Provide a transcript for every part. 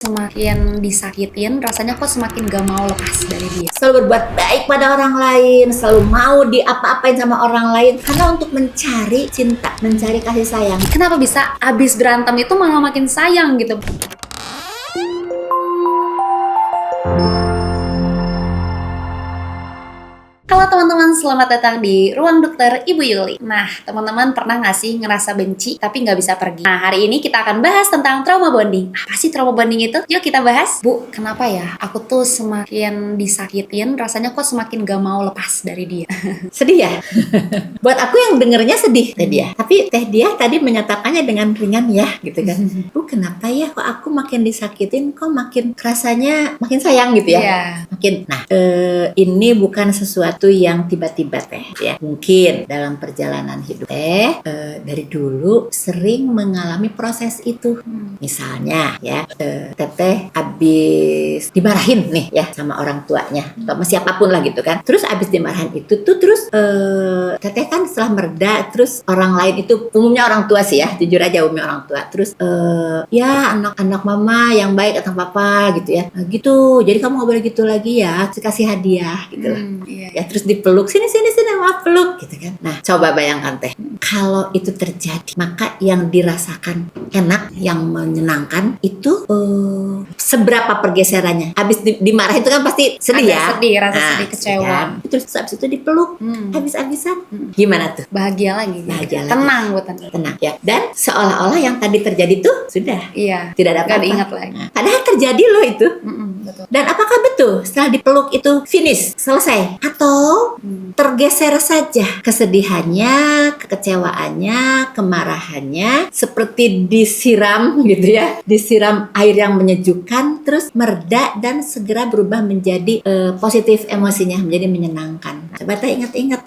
Semakin disakitin, rasanya kok semakin gak mau lepas dari dia. Selalu berbuat baik pada orang lain, selalu mau diapa-apain sama orang lain, karena untuk mencari cinta, mencari kasih sayang. Kenapa bisa abis berantem itu malah makin sayang gitu? Halo teman-teman, selamat datang di Ruang Dokter Ibu Yuli. Nah, teman-teman pernah nggak sih ngerasa benci tapi nggak bisa pergi? Nah, hari ini kita akan bahas tentang trauma bonding. Apa sih trauma bonding itu? Yuk kita bahas. Bu, kenapa ya? Aku tuh semakin disakitin, rasanya kok semakin gak mau lepas dari dia. Sedih ya? Buat aku yang dengernya sedih Teh Dia. Tapi Teh Dia tadi menyatakannya dengan ringan ya, gitu kan. Bu, kenapa ya kok aku makin disakitin, kok makin rasanya makin sayang gitu ya? Iya. Makin. Nah, ini bukan sesuatu yang tiba-tiba Teh ya. Mungkin dalam perjalanan hidup Teh dari dulu sering mengalami proses itu. Misalnya ya, Teteh habis dimarahin nih ya sama orang tuanya atau sama siapapun lah gitu kan. Terus habis dimarahin itu tuh terus Teteh kan setelah mereda, terus orang lain itu umumnya orang tua sih ya, jujur aja umumnya orang tua. Terus ya anak-anak mama yang baik atau papa gitu ya. Nah, gitu. Jadi kamu nggak boleh gitu lagi ya. Kasih hadiah gitu lah. Iya. Ya terus dipeluk sini maaf peluk gitu kan. Nah coba bayangkan Teh, kalau itu terjadi maka yang dirasakan enak, yang menyenangkan itu seberapa pergeserannya. Habis dimarah itu kan pasti sedih ya. Sedih, rasa sedih, kecewa. Kan? Terus habis itu dipeluk habis-habisan. Gimana tuh? Bahagia lagi. Bahagia lagi. Tenang buatan. Tenang ya. Dan seolah-olah yang tadi terjadi tuh sudah Iya. tidak ada Gak apa-apa. diingat lagi. Nah, padahal terjadi loh itu. Betul. Dan apakah betul setelah dipeluk itu finish, selesai? Atau tergeser saja kesedihannya, kekecewaannya, kemarahannya, seperti disiram gitu ya, disiram air yang menyejukkan, terus mereda dan segera berubah menjadi positif emosinya, menjadi menyenangkan. Coba Teh ingat-ingat.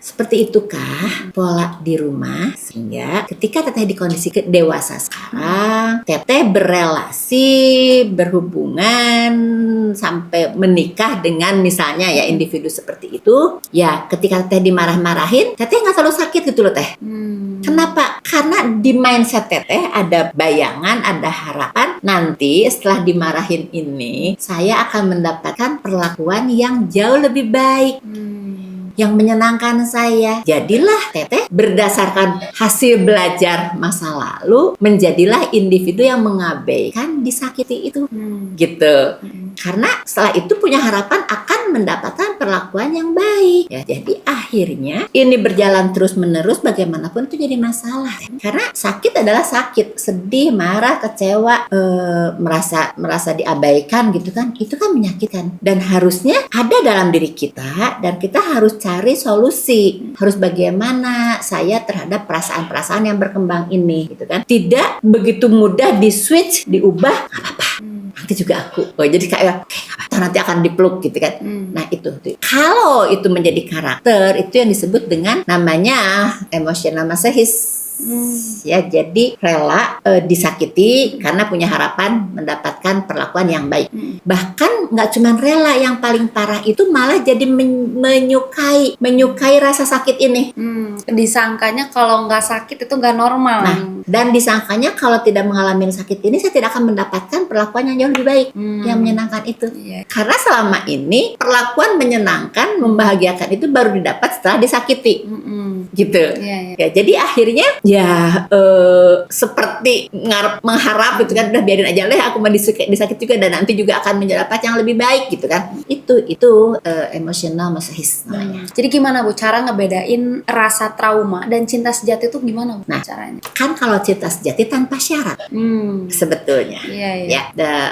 Seperti itukah pola di rumah sehingga ketika Teteh di kondisi dewasa sekarang, Teteh berrelasi, berhubungan sampai menikah dengan misalnya ya individu seperti itu, ya ketika Teteh dimarah-marahin, Teteh nggak selalu sakit gitu loh Teh. Kenapa? Karena di mindset Teteh ada bayangan, ada harapan nanti setelah dimarahin ini saya akan mendapatkan perlakuan yang jauh lebih baik, yang menyenangkan saya. Jadilah Teteh berdasarkan hasil belajar masa lalu menjadilah individu yang mengabaikan disakiti itu, gitu. Karena setelah itu punya harapan akan mendapatkan perlakuan yang baik. Ya, jadi akhirnya ini berjalan terus menerus, bagaimanapun itu jadi masalah. Karena sakit adalah sakit, sedih, marah, kecewa, merasa diabaikan gitu kan. Itu kan menyakitkan dan harusnya ada dalam diri kita dan kita harus cari solusi. Harus bagaimana saya terhadap perasaan-perasaan yang berkembang ini gitu kan. Tidak begitu mudah di switch, diubah, nggak apa-apa. Nanti juga aku. Oh, jadi kayak atau nanti akan dipeluk gitu kan. Nah itu. Kalau itu menjadi karakter, itu yang disebut dengan namanya emotional masochist. Ya, jadi rela disakiti karena punya harapan mendapatkan perlakuan yang baik. Bahkan nggak cuma rela, yang paling parah itu malah jadi menyukai rasa sakit ini. Disangkanya kalau nggak sakit itu nggak normal. Nah, dan disangkanya kalau tidak mengalami sakit ini saya tidak akan mendapatkan perlakuan yang jauh lebih baik, yang menyenangkan itu. Karena selama ini perlakuan menyenangkan, membahagiakan itu baru didapat setelah disakiti. Gitu. Ya, jadi akhirnya ya seperti mengharap gitu kan, udah biarin aja lah aku mau disakit juga dan nanti juga akan mendapat yang lebih baik gitu kan. Itu emotional masochist namanya. Jadi gimana Bu cara ngebedain rasa trauma dan cinta sejati itu gimana Bu caranya? Kan kalau cinta sejati tanpa syarat sebetulnya. Iya. Ya,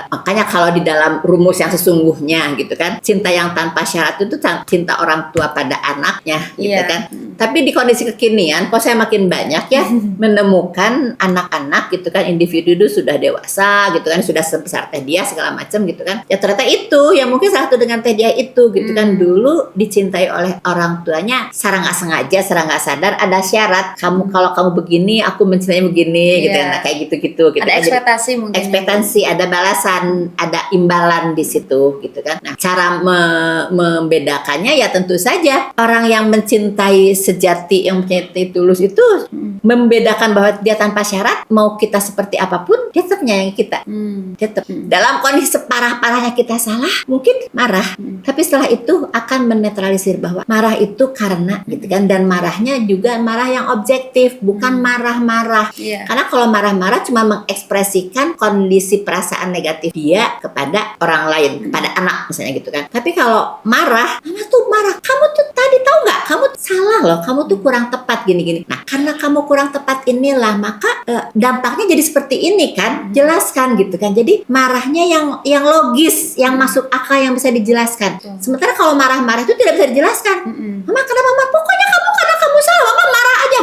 makanya kalau di dalam rumus yang sesungguhnya gitu kan, cinta yang tanpa syarat itu cinta orang tua pada anaknya gitu kan. Tapi di kondisi kekinian, kok saya makin banyak ya menemukan anak-anak gitu kan, individu itu sudah dewasa gitu kan, sudah sebesar Teh Dia segala macam gitu kan. Ya ternyata itu yang mungkin satu dengan Teh Dia itu gitu kan, dulu dicintai oleh orang tuanya secara nggak sengaja, secara nggak sadar ada syarat. Kalau kamu begini, aku mencintainya begini gitu kan, nah, kayak gitu-gitu gitu. Ada ekspektasi mungkin. Ekspektasi, ada balasan, ada imbalan di situ gitu kan. Nah, cara membedakannya ya tentu saja orang yang mencintai sejati yang punya hati tulus itu membedakan bahwa dia tanpa syarat, mau kita seperti apapun dia tetap menyayangi kita. Dia tetap dalam kondisi separah-parahnya kita salah, mungkin marah, tapi setelah itu akan menetralisir bahwa marah itu karena gitu kan, dan marahnya juga marah yang objektif, bukan marah-marah. Karena kalau marah-marah cuma mengekspresikan kondisi perasaan negatif dia kepada orang lain, kepada anak misalnya gitu kan. Tapi kalau marah, mama tuh marah, kamu tuh tadi tahu nggak, kamu salah loh, kamu tuh kurang tepat gini-gini. Nah, karena kamu kurang tepat inilah, maka dampaknya jadi seperti ini kan, jelaskan gitu kan. Jadi marahnya yang logis, yang masuk akal, yang bisa dijelaskan. Sementara kalau marah-marah itu tidak bisa dijelaskan. Mama kenapa marah? Pokoknya kamu karena kamu salah, mama marah aja,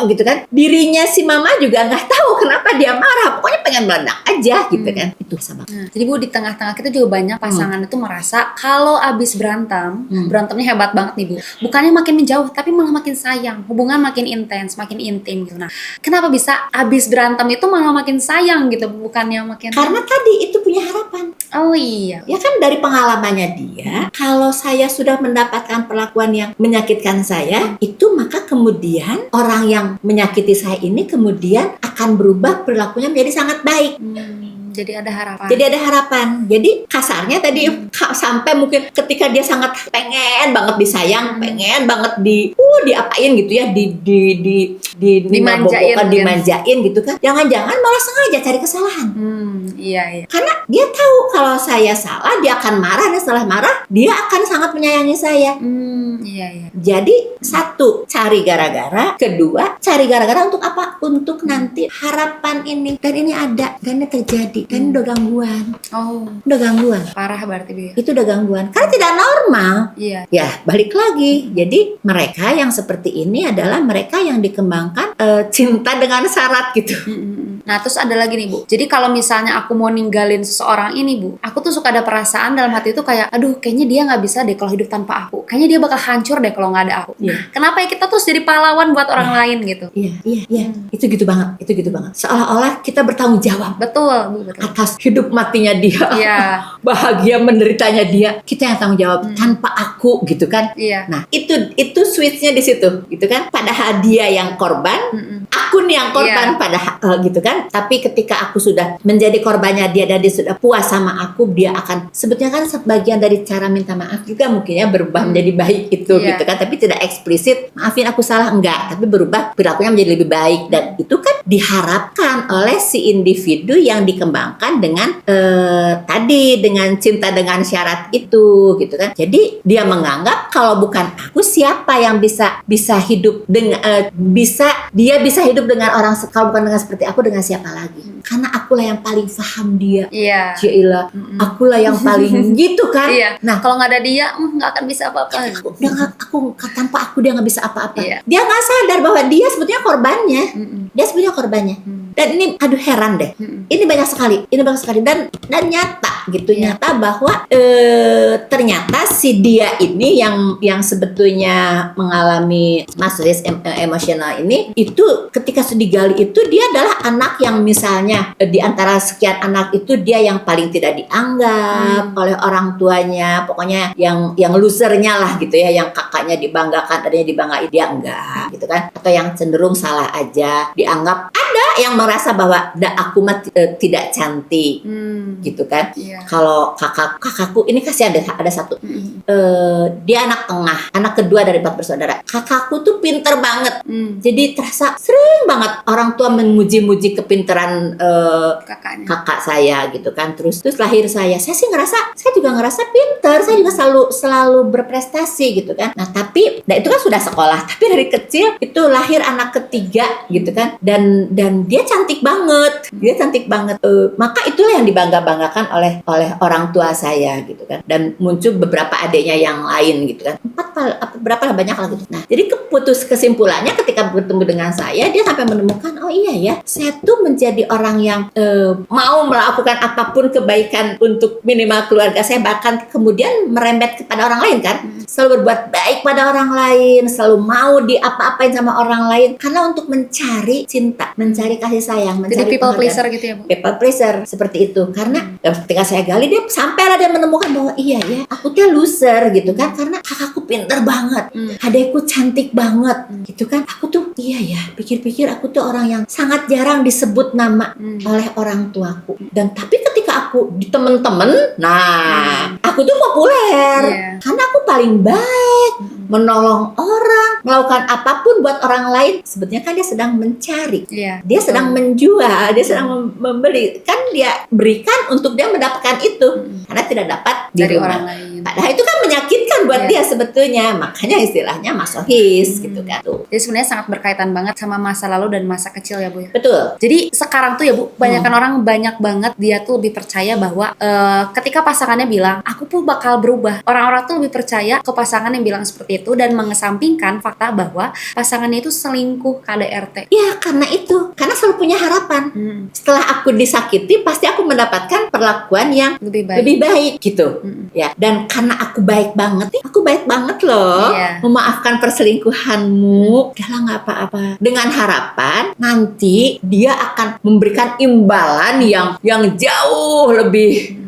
gitu kan. Dirinya si mama juga nggak tahu kenapa dia marah, pokoknya pengen meledak aja gitu kan. Itu sama. Jadi Bu, di tengah-tengah kita juga banyak pasangan itu merasa kalau abis berantem, berantemnya hebat banget nih Bu. Bukannya makin menjauh, tapi malah makin sayang. Hubungan makin intens, makin intim gitu. Nah, kenapa bisa abis berantem itu malah makin sayang gitu, bukannya makin... Karena tadi itu punya harapan. Oh iya. Ya kan dari pengalamannya dia, kalau saya sudah mendapatkan perlakuan yang menyakitkan saya, itu maka kemudian orang yang menyakiti saya ini kemudian akan berubah perilakunya menjadi sangat baik. Jadi ada harapan. Jadi ada harapan. Jadi kasarnya tadi sampai mungkin ketika dia sangat pengen banget disayang, pengen banget diapain gitu ya, dimanjain gitu kan. Jangan-jangan malah sengaja cari kesalahan. Iya. Karena dia tahu kalau saya salah, dia akan marah, dan setelah marah dia akan sangat menyayangi saya. Iya. Jadi satu, cari gara-gara. Kedua, cari gara-gara untuk apa? Untuk nanti harapan ini, dan ini ada, dan ini terjadi, dan ini udah gangguan. Udah gangguan. Parah berarti Bu. Itu udah gangguan. Karena tidak normal. Iya. Ya, balik lagi. Jadi mereka yang seperti ini adalah mereka yang dikembangkan cinta dengan syarat gitu. Nah, terus ada lagi nih Bu. Jadi kalau misalnya aku mau ninggalin seseorang ini Bu, aku tuh suka ada perasaan dalam hati itu kayak, aduh kayaknya dia nggak bisa deh kalau hidup tanpa aku. Kayaknya dia bakal hancur deh kalau nggak ada aku. Nah, kenapa ya kita tuh jadi pahlawan buat orang lain gitu? Iya. Itu gitu banget. Seolah-olah kita bertanggung jawab. Betul Bu, betul. Atas hidup matinya dia. Iya. Bahagia menderitanya dia. Kita yang tanggung jawab tanpa aku gitu kan. Iya. Nah, itu switch-nya di situ gitu kan. Padahal dia yang korban, aku nih yang korban padahal gitu kan. Tapi ketika aku sudah menjadi korbannya dia dan dia sudah puas sama aku, dia akan sebetulnya kan sebagian dari cara minta maaf juga mungkin ya berubah menjadi baik itu gitu kan, tapi tidak eksplisit maafin aku salah, enggak, tapi berubah perilakunya menjadi lebih baik. Dan itu kan diharapkan oleh si individu yang dikembangkan dengan tadi dengan cinta dengan syarat itu gitu kan. Jadi dia menganggap kalau bukan aku, siapa yang bisa hidup dengan dia bisa hidup dengan orang, kalau bukan dengan seperti aku, dengan siapa lagi? Karena akulah yang paling paham dia. Iya. Cila, akulah yang paling gitu kan. Iya. Nah, kalau nggak ada dia, nggak akan bisa apa-apa. Tanpa aku dia nggak bisa apa-apa. Iya. Dia nggak sadar bahwa dia sebetulnya korbannya. Dia sebetulnya korbannya. Dan ini aduh heran deh. Ini banyak sekali dan nyata gitu, nyata bahwa ternyata si dia ini yang sebetulnya mengalami masalah emosional ini, itu ketika digali itu dia adalah anak yang misalnya di antara sekian anak itu dia yang paling tidak dianggap oleh orang tuanya, pokoknya yang losernya lah gitu ya, yang kakaknya dibanggakan, adanya dibanggain, dia enggak gitu kan, atau yang cenderung salah aja dianggap. Ada yang merasa bahwa aku mah tidak cantik gitu kan. Kalau kakakku ini kasihan ada satu, dia anak tengah, anak kedua dari 4 bersaudara. Kakakku tuh pinter banget, jadi terasa sering banget orang tua memuji-muji kepinteran kakak saya gitu kan. Terus lahir saya juga ngerasa pinter, saya juga selalu berprestasi gitu kan. Nah tapi itu kan sudah sekolah, tapi dari kecil itu lahir anak ketiga gitu kan, dan dia cantik banget, maka itulah yang dibangga-banggakan oleh orang tua saya gitu kan. Dan muncul beberapa adiknya yang lain gitu kan, berapa lah, banyak lah gitu. Nah jadi kesimpulannya ketika bertemu dengan saya, dia sampai menemukan, oh iya ya, saya tuh menjadi orang yang mau melakukan apapun kebaikan untuk minimal keluarga saya, bahkan kemudian merembet kepada orang lain kan, selalu berbuat baik pada orang lain, selalu mau diapa-apain sama orang lain, karena untuk mencari cinta, mencari kasih sayang, mencari jadi people pleaser gitu ya Bu? People pleaser seperti itu. Karena ketika saya gali, dia sampailah dia menemukan bahwa iya ya, aku tuh loser gitu kan, karena kakakku pinter banget, adekku cantik banget, gitu kan. Aku tuh iya ya, pikir-pikir aku tuh orang yang sangat jarang disebut nama oleh orang tuaku. Dan tapi ketika aku di temen-temen, nah aku tuh populer karena aku paling baik, menolong orang, melakukan apapun buat orang lain. Sebetulnya kan dia sedang mencari, dia sedang menjual, dia sedang membeli, kan dia berikan untuk dia mendapatkan itu karena tidak dapat dari rumah. orang lain. Padahal itu kan menyakitkan buat dia sebetulnya, makanya istilahnya masohis gitu kan. Tuh. Jadi sebenarnya sangat berkaitan banget sama masa lalu dan masa kecil ya Bu ya. Betul. Jadi sekarang tuh ya Bu, banyak orang banyak banget dia tuh lebih percaya bahwa ketika pasangannya bilang aku pun bakal berubah, orang-orang tuh lebih percaya ke pasangan yang bilang seperti itu dan mengesampingkan fakta bahwa pasangannya itu selingkuh KDRT. Ya karena itu, karena selalu punya harapan. Setelah aku disakiti, pasti aku mendapatkan perlakuan yang lebih baik gitu. Ya, dan karena aku baik banget nih, aku baik banget loh, memaafkan perselingkuhanmu, udahlah nggak apa-apa. Dengan harapan nanti dia akan memberikan imbalan yang jauh lebih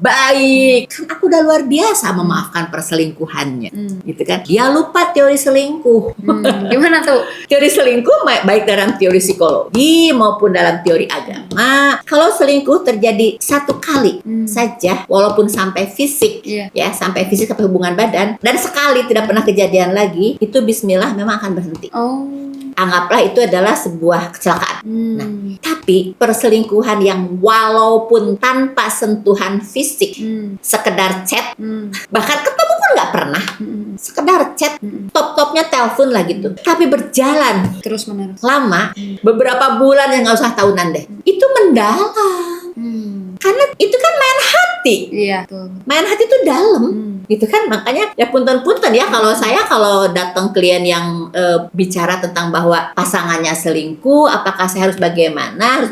baik. Kan aku udah luar biasa memaafkan perselingkuhannya, gitu kan. Dia lupa teori selingkuh. Gimana tuh? Teori selingkuh baik dalam teori psikologi maupun dalam teori agama. Kalau selingkuh terjadi satu kali saja, walaupun sampai fisik, ya sampai fisik sampai hubungan badan, dan sekali tidak pernah kejadian lagi, itu Bismillah memang akan berhenti. Anggaplah itu adalah sebuah kecelakaan. Nah, tapi perselingkuhan yang walaupun tanpa sentuhan fisik, sekedar chat, bahkan ketemu pun nggak pernah, sekedar chat, top-topnya telepon lah gitu, tapi berjalan terus menerus lama, beberapa bulan, yang nggak usah tahunan deh, itu mendalam. Karena itu kan main hati. Main hati itu dalam. Gitu kan, makanya ya punten-punten ya kalau datang klien yang bicara tentang bahwa pasangannya selingkuh, apakah saya harus bagaimana,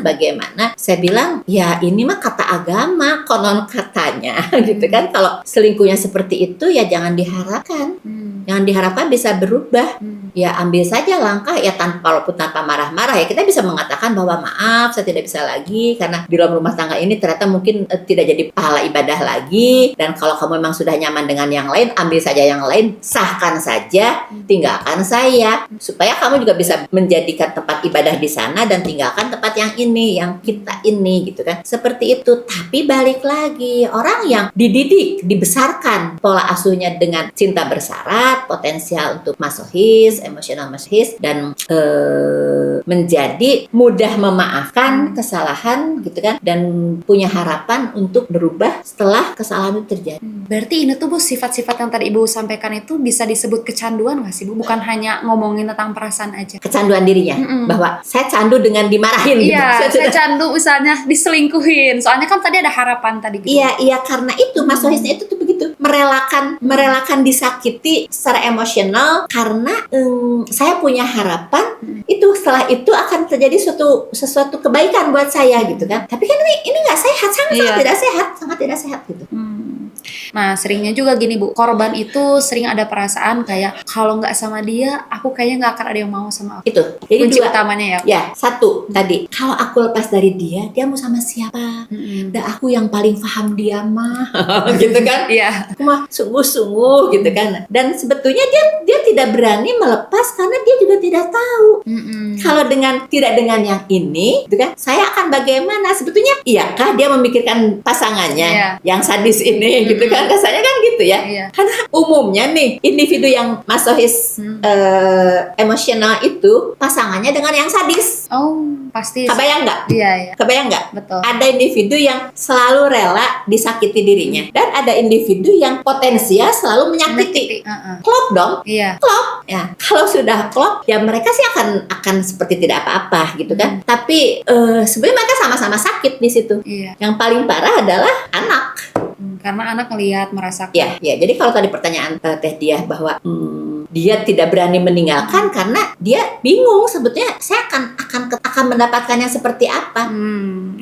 saya bilang ya ini mah kata agama, konon katanya gitu kan. Kalau selingkuhnya seperti itu ya jangan diharapkan. Jangan diharapkan bisa berubah. Ya ambil saja langkah ya, walaupun tanpa marah-marah ya, kita bisa mengatakan bahwa maaf saya tidak bisa lagi karena di dalam rumah tangga ini ternyata mungkin tidak jadi pahala ibadah lagi, dan kalau kamu memang sudah nyaman dengan yang lain, ambil saja yang lain, sahkan saja, tinggalkan saya, supaya kamu juga bisa menjadikan tempat ibadah di sana dan tinggalkan tempat yang ini, yang kita ini gitu kan. Seperti itu. Tapi balik lagi, orang yang dididik, dibesarkan pola asuhnya dengan cinta bersyarat, potensial untuk masohis, emosional masohis, dan menjadi mudah memaafkan kesalahan gitu kan, dan punya harapan untuk berubah setelah kesalahan itu terjadi. Berarti ini tuh Bu, sifat-sifat yang tadi Ibu sampaikan itu bisa disebut kecanduan nggak sih Bu? Bukan hanya ngomongin tentang perasaan aja. Kecanduan dirinya, bahwa saya candu dengan dimarahin gitu. Saya candu misalnya diselingkuhin. Soalnya kan tadi ada harapan tadi gitu. Iya, karena itu masohisnya itu tuh begitu, merelakan disakiti secara emosional karena saya punya harapan itu setelah itu akan terjadi sesuatu kebaikan buat saya gitu kan. Tapi kan ini nggak sehat, sangat tidak sehat gitu. Nah, seringnya juga gini Bu, korban itu sering ada perasaan kayak kalau nggak sama dia, aku kayaknya nggak akan ada yang mau sama aku. Itu. Jadi kunci utamanya ya. Ya, satu tadi, kalau aku lepas dari dia mau sama siapa? Dan aku yang paling paham dia mah, gitu kan? Aku mah sungguh-sungguh gitu kan. Dan sebetulnya dia tidak berani melepas karena dia juga tidak tahu. Kalau tidak dengan yang ini, gitu kan? Saya akan bagaimana? Sebetulnya, iyakah dia memikirkan pasangannya yang sadis ini, gitu kan? Rasanya kan gitu ya. Karena umumnya nih individu yang masohis emosional itu pasangannya dengan yang sadis. Pasti. Kebayang nggak? Kebayang nggak? Betul. Ada individu yang selalu rela disakiti dirinya, dan ada individu yang potensial selalu menyakiti. Klop dong. Klop. Ya, kalau sudah klop, ya mereka sih akan seperti tidak apa-apa gitu kan. Tapi sebenarnya mereka sama-sama sakit di situ. Yang paling parah adalah anak. Karena anak ngelihat, merasakan. Ya. Jadi kalau tadi pertanyaan Teh Diah bahwa dia tidak berani meninggalkan karena dia bingung sebetulnya saya akan mendapatkannya seperti apa,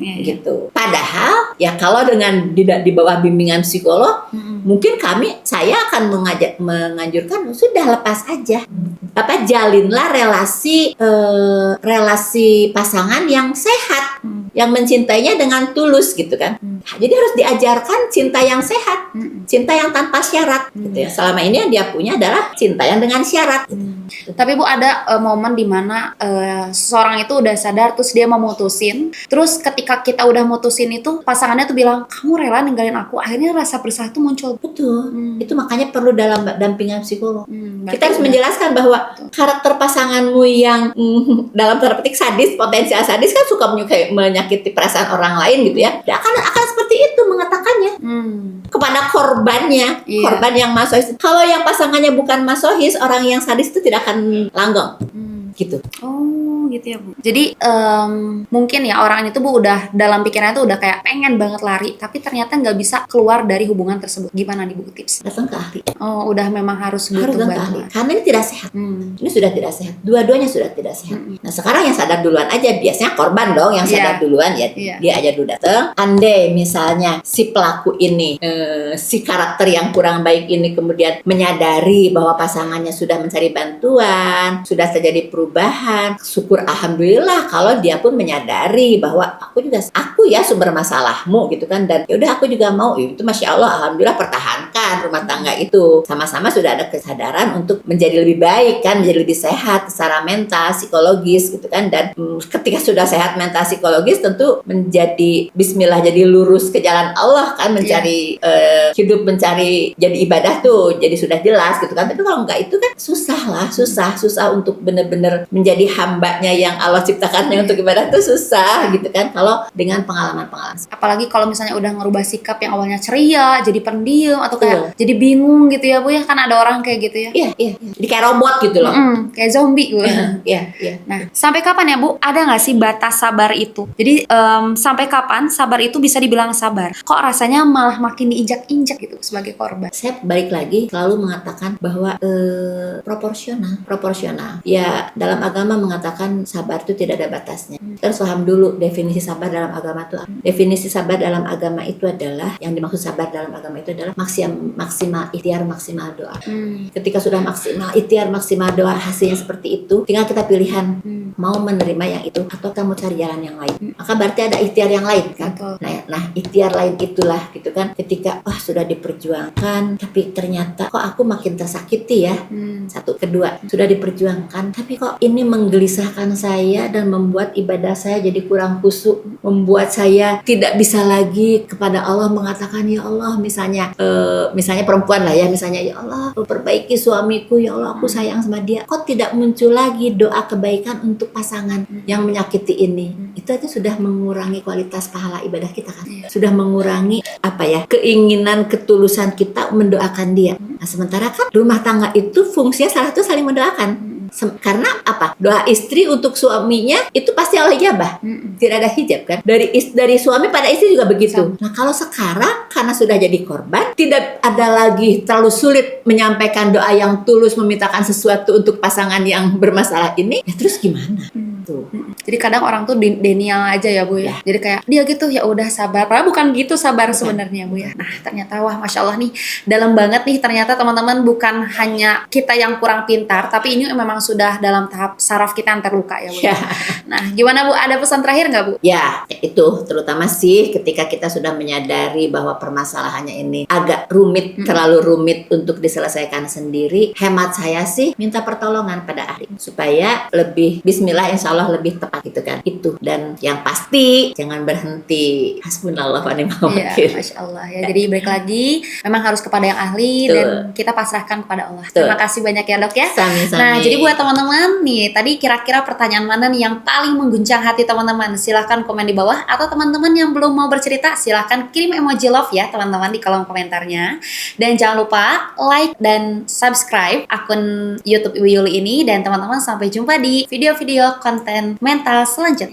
gitu. Padahal ya kalau dengan di bawah bimbingan psikolog, mungkin saya akan menganjurkan sudah lepas aja, jalinlah relasi pasangan yang sehat. yang mencintainya dengan tulus gitu kan. Jadi harus diajarkan cinta yang sehat, cinta yang tanpa syarat gitu ya. Selama ini yang dia punya adalah cinta yang dengan syarat. Tapi Bu, ada momen dimana seseorang itu udah sadar terus dia mau mutusin, terus ketika kita udah mutusin itu pasangannya tuh bilang kamu rela ninggalin aku, akhirnya rasa bersalah itu muncul. Betul. Itu makanya perlu dalam dampingan psikolog. Kita harus Berarti menjelaskan bahwa karakter pasanganmu yang dalam tanda petik sadis, potensial sadis kan suka menyakiti perasaan orang lain gitu ya. Dia akan seperti itu mengatakannya kepada korbannya, Iya. korban yang masohis. Kalau yang pasangannya bukan masohis, orang yang sadis itu tidak akan langgeng gitu. Oh gitu ya Bu. Jadi mungkin ya orang itu Bu udah dalam pikirannya tuh udah kayak pengen banget lari, tapi ternyata nggak bisa keluar dari hubungan tersebut. Gimana nih Bu tips? Datang ke ahli. Oh udah memang harus Harus butuh datang ke ahli. bantuan. Karena ini tidak sehat. Ini sudah tidak sehat. Dua-duanya sudah tidak sehat. Nah sekarang yang sadar duluan aja. Biasanya korban dong yang sadar Iya. duluan ya. Iya. Dia aja dulu datang. Andai misalnya si pelaku ini, si karakter yang kurang baik ini kemudian menyadari bahwa pasangannya sudah mencari bantuan, sudah terjadi perubahan. Syukur alhamdulillah kalau dia pun menyadari bahwa aku ya sumber masalahmu gitu kan, dan yaudah aku juga mau itu, masya Allah alhamdulillah, pertahankan rumah tangga itu. Sama-sama sudah ada kesadaran untuk menjadi lebih baik kan, menjadi lebih sehat secara mental, psikologis gitu kan. Dan ketika sudah sehat mental psikologis tentu menjadi bismillah, jadi lurus ke jalan Allah kan, mencari hidup, mencari jadi ibadah tuh jadi sudah jelas gitu kan. Tapi kalau enggak itu kan susah untuk benar-benar menjadi hambanya yang Allah ciptakannya untuk ibadah tuh susah gitu kan, kalau dengan pengalaman-pengalaman. Apalagi kalau misalnya udah ngerubah sikap yang awalnya ceria jadi pendiam atau kayak Betul. jadi bingung gitu ya Bu ya, kan ada orang kayak gitu ya. Iya. Jadi kayak robot gitu loh. Kayak zombie Bu. Iya. Nah, sampai kapan ya Bu? Ada nggak sih batas sabar itu? Jadi sampai kapan sabar itu bisa dibilang sabar? Kok rasanya malah makin diinjak-injak gitu sebagai korban? Saya balik lagi selalu mengatakan bahwa proporsional. Ya dalam agama mengatakan sabar itu tidak ada batasnya. Terus paham dulu definisi sabar dalam agama itu apa? Definisi sabar dalam agama itu adalah, yang dimaksud sabar dalam agama itu adalah maksimal ikhtiar, maksimal doa. Ketika sudah maksimal ikhtiar, maksimal doa, hasilnya seperti itu, tinggal kita pilihan mau menerima yang itu atau kamu cari jalan yang lain. Maka berarti ada ikhtiar yang lain kan. Betul. Nah ikhtiar lain itulah gitu kan, ketika sudah diperjuangkan tapi ternyata kok aku makin tersakiti ya. Satu, kedua, sudah diperjuangkan tapi kok ini menggelisahkan saya dan membuat ibadah saya jadi kurang khusyuk, membuat saya tidak bisa lagi kepada Allah mengatakan ya Allah, misalnya perempuan lah ya, misalnya ya Allah perbaiki suamiku, ya Allah aku sayang sama dia, kok tidak muncul lagi doa kebaikan untuk pasangan yang menyakiti ini. Itu aja sudah mengurangi kualitas pahala ibadah kita kan. Sudah mengurangi keinginan, ketulusan kita mendoakan dia. Nah sementara kan rumah tangga itu fungsinya salah satu saling mendoakan. Karena apa? Doa istri untuk suaminya itu pasti Allah ijabah. Tidak ada hijab kan? Dari suami pada istri juga begitu. Nah kalau sekarang karena sudah jadi korban, tidak ada lagi terlalu sulit menyampaikan doa yang tulus, memintakan sesuatu untuk pasangan yang bermasalah ini, ya terus gimana? Tuh. Jadi kadang orang tuh denial aja ya Bu ya. Jadi kayak dia gitu ya udah sabar. Padahal bukan gitu sabar sebenarnya Bu ya. Nah ternyata wah masya Allah nih dalam banget nih, ternyata teman-teman bukan hanya kita yang kurang pintar, tapi ini memang sudah dalam tahap saraf kita yang terluka ya Bu. Ya. Nah gimana Bu, ada pesan terakhir nggak Bu? Ya itu terutama sih ketika kita sudah menyadari bahwa permasalahannya ini agak rumit, terlalu rumit untuk diselesaikan sendiri. Hemat saya sih minta pertolongan pada ahli supaya lebih bismillah, insya Allah lebih tepat gitu kan. Itu, dan yang pasti jangan berhenti. Hasbunallah wa ni'mal wakil. Iya, masya Allah ya. Jadi balik lagi, memang harus kepada yang ahli. Betul. Dan kita pasrahkan kepada Allah. Betul. Terima kasih banyak ya Dok ya. Sami-sami. Nah jadi buat teman-teman nih, tadi kira-kira pertanyaan mana nih yang paling mengguncang hati teman-teman? Silahkan komen di bawah, atau teman-teman yang belum mau bercerita silahkan kirim emoji love ya teman-teman di kolom komentarnya. Dan jangan lupa like dan subscribe akun YouTube Ibu Yuli ini. Dan teman-teman sampai jumpa di video-video konten mental selanjutnya.